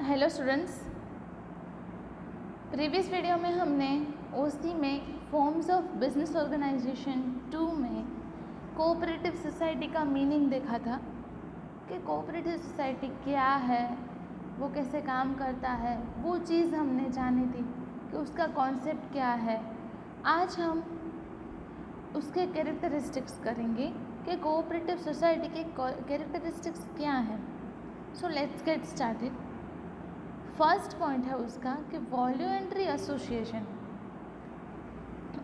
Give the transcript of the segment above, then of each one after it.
Hello students, previous video में हमने ओसी में फॉर्म्स ऑफ बिजनेस ऑर्गेनाइजेशन 2 में कोऑपरेटिव सोसाइटी का मीनिंग देखा था कि कोऑपरेटिव सोसाइटी क्या है, वो कैसे काम करता है, वो चीज़ हमने जानी थी कि उसका कॉन्सेप्ट क्या है। आज हम उसके कैरेक्टरिस्टिक्स करेंगे कि कोऑपरेटिव सोसाइटी के कैरेक्टरिस्टिक्स क्या हैं। So let's get started. First point है उसका कि voluntary association.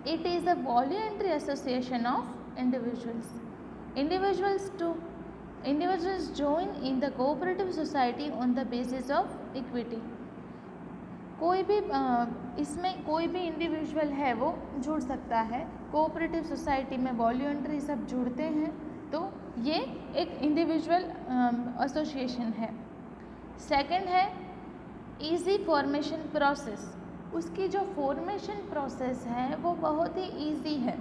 It is a voluntary association of individuals join in the cooperative society on the basis of equity। कोई भी इसमें कोई भी इंडिविजुअल है वो जुड़ सकता है। कोऑपरेटिव सोसाइटी में वॉल्यूंटरी सब जुड़ते हैं, तो ये एक इंडिविजुअल एसोसिएशन है। सेकंड है ईजी फॉर्मेशन प्रोसेस। उसकी जो फॉर्मेशन प्रोसेस है वो बहुत ही ईजी है।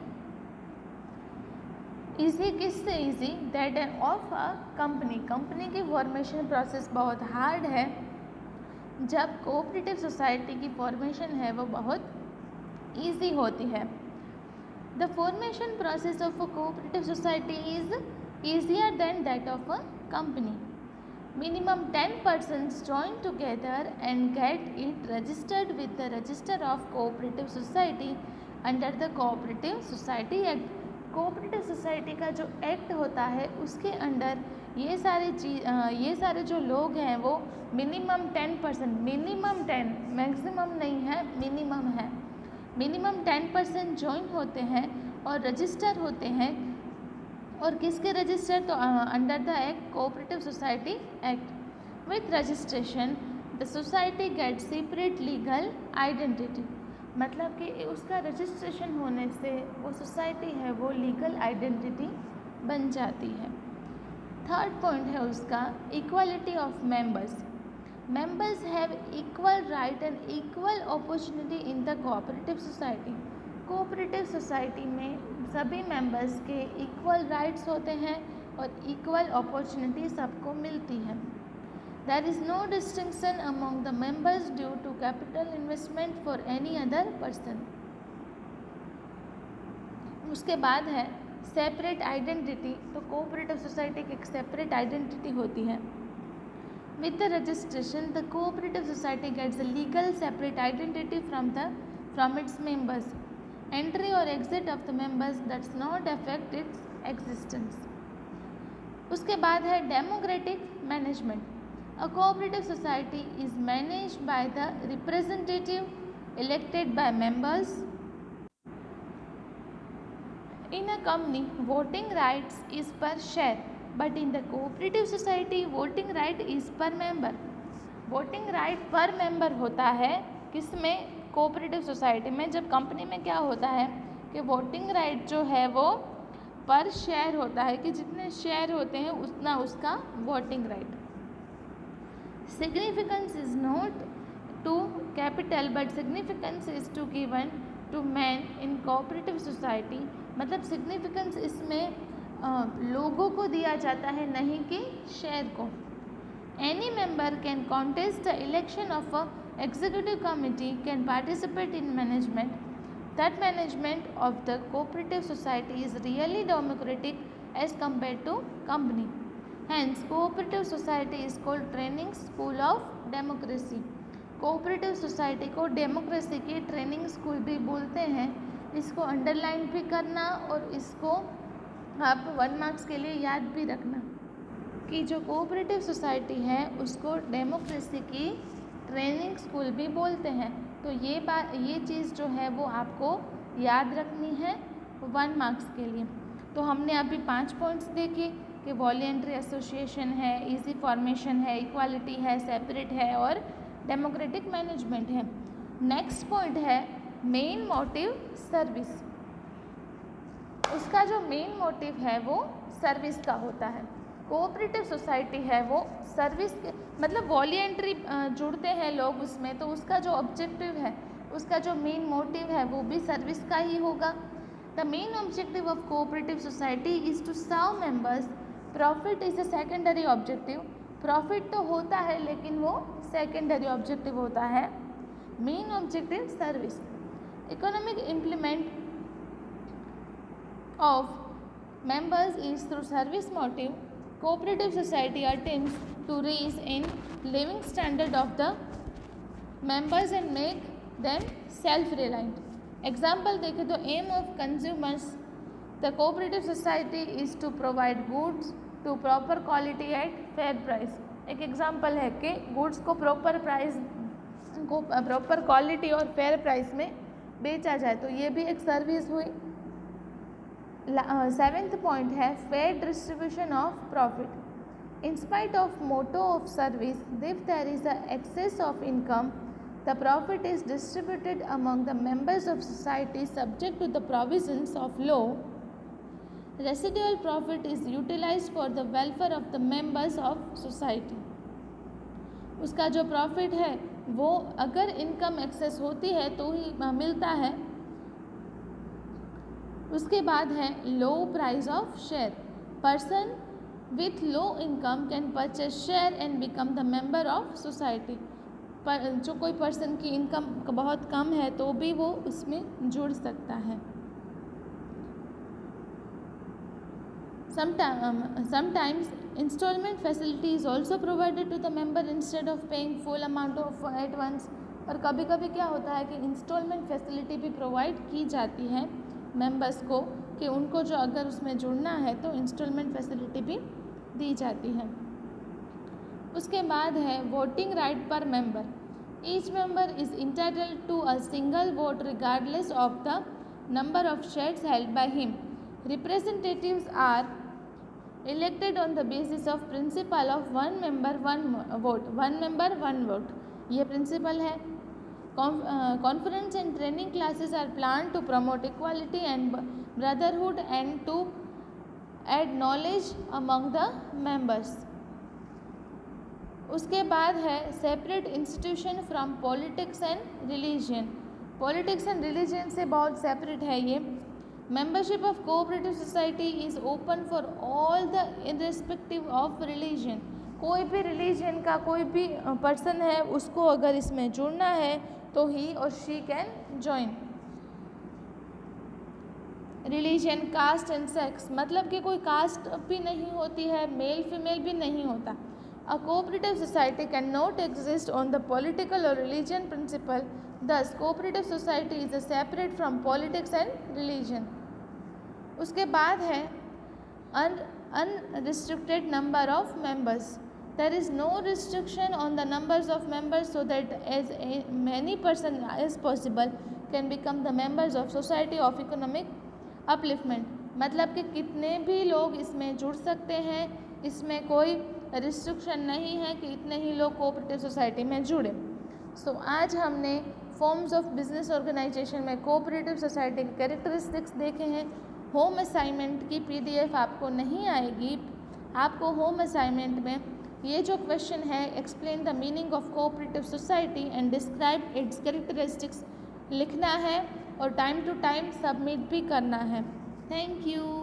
ईजी किससे easy? That of a company की फॉर्मेशन प्रोसेस बहुत हार्ड है, जब कोऑपरेटिव सोसाइटी की फॉर्मेशन है वो बहुत ईजी होती है। The formation process of a cooperative society is easier than that of a company. Minimum 10 persons join together and get it registered with the Register of Cooperative Society under the Cooperative Society Act। Cooperative society का जो act होता है उसके under ये सारे जो लोग हैं वो मिनिमम 10%, मिनिमम 10, मैक्सिमम नहीं है, मिनिमम है, मिनिमम 10% ज्वाइन होते हैं और रजिस्टर होते हैं। और किसके रजिस्टर? तो under the act cooperative society act. With registration the society gate separate legal identity. मतलब कि उसका रजिस्ट्रेशन होने से वो सोसाइटी है वो लीगल आइडेंटिटी बन जाती है। थर्ड पॉइंट है उसका equality of members. Members have equal right and equal opportunity in the cooperative society. Cooperative society में सभी मेंबर्स के इक्वल राइट्स होते हैं और इक्वल अपॉर्चुनिटी सबको मिलती है। There is no distinction among the members due to capital investment for any other person. उसके बाद है सेपरेट आइडेंटिटी। तो कोऑपरेटिव सोसाइटी की एक सेपरेट आइडेंटिटी होती है। With the registration the cooperative society gets a legal separate identity from its members. Entry or exit of the members does not affect its existence। उसके बाद है democratic management. A cooperative society is managed by the representative elected by members. In a company voting rights is per share, but in the cooperative society voting right is per member. Voting right पर member होता है किसमें? Cooperative society में। जब company में क्या होता है कि वोटिंग राइट जो है वो पर शेयर होता है कि जितने शेयर होते हैं उतना उसका voting right. Significance is not to capital but significance is to given to man in cooperative society. मतलब सिग्निफिकेंस इसमें लोगों को दिया जाता है, नहीं कि शेयर को। Any member can contest the election of a executive committee, can participate in management. That management of the cooperative society is really democratic as compared to company. Hence cooperative society is called training school of democracy। cooperative society को democracy की training school भी बोलते हैं। इसको underline भी करना और इसको आप 1 मार्क्स के लिए याद भी रखना कि जो कोऑपरेटिव सोसाइटी है उसको डेमोक्रेसी की ट्रेनिंग स्कूल भी बोलते हैं। तो ये चीज़ जो है वो आपको याद रखनी है 1 मार्क्स के लिए। तो हमने अभी 5 पॉइंट्स देखे कि वॉल्यूंटरी एसोसिएशन है, इजी फॉर्मेशन है, इक्वालिटी है, सेपरेट है और डेमोक्रेटिक मैनेजमेंट है। नेक्स्ट पॉइंट है मेन मोटिव सर्विस। उसका जो मेन मोटिव है वो सर्विस का होता है। कोऑपरेटिव सोसाइटी है वो सर्विस के मतलब वॉल्यूंटरी जुड़ते हैं लोग उसमें, तो उसका जो ऑब्जेक्टिव है, उसका जो मेन मोटिव है वो भी सर्विस का ही होगा। The main objective of cooperative society is to serve members. Profit is a secondary objective. Profit तो होता है लेकिन वो सेकेंडरी ऑब्जेक्टिव होता है, main objective service. Economic implement of members is through service motive. Cooperative society attempts to raise in living standard of the members and make them self-reliant. Example देखें तो aim of consumers, the cooperative society is to provide goods to proper quality at fair price. एक example है कि goods को proper quality और fair price में बेचा जाए, तो ये भी एक सर्विस हुई। 7th पॉइंट है fair distribution of profit. In spite of motto of service, if there is a excess of income, the profit is distributed among the members of society subject to the provisions of law. Residual profit is utilised for the welfare of the members of society. उसका जो profit है वो अगर income access होती है तो ही मिलता है। उसके बाद है लो price of share. Person with low income can purchase share and become the member of society. जो कोई पर्सन की इनकम बहुत कम है तो भी वो उसमें जुड़ सकता है। Sometimes installment facility is also provided to the member instead of paying full amount of at once। और कभी कभी क्या होता है कि इंस्टॉलमेंट फैसिलिटी भी प्रोवाइड की जाती है मेंबर्स को, कि उनको जो अगर उसमें जुड़ना है तो इंस्टॉलमेंट फैसिलिटी भी दी जाती है। उसके बाद है वोटिंग राइट पर member. Each member is entitled to a single vote regardless of the number of shares held by him. Representatives are elected on the basis of principle of one member one vote, one member one vote। ये principal है। Conference and training classes are planned to promote equality and brotherhood and to add knowledge among the members। उसके बाद है separate institution from politics and religion. Politics and religion से बहुत separate है ये। Membership of cooperative society is open for all the irrespective of religion। कोई भी religion का कोई भी पर्सन है उसको अगर इसमें जुड़ना है तो ही और she can join. Religion, caste and sex, मतलब कि कोई कास्ट भी नहीं होती है, मेल फीमेल भी नहीं होता। A cooperative society cannot exist on the political or religion principle, thus cooperative society is separate from politics and religion। उसके बाद है unrestricted number of members। There is no restriction on the numbers of members so that as many person as possible can become the members of society of economic upliftment। मतलब कि कितने भी लोग इसमें जुड़ सकते हैं, इसमें कोई रिस्ट्रिक्शन नहीं है कि इतने ही लोग कोऑपरेटिव सोसाइटी में जुड़े। सो आज हमने फॉर्म्स ऑफ बिजनेस ऑर्गेनाइजेशन में कोऑपरेटिव सोसाइटी के कैरेक्टरिस्टिक्स देखे हैं। होम असाइनमेंट की पीडीएफ आपको नहीं आएगी, आपको होम असाइनमेंट में ये जो क्वेश्चन है explain the meaning of cooperative society and describe it's characteristics लिखना है और टाइम टू टाइम सबमिट भी करना है। Thank you.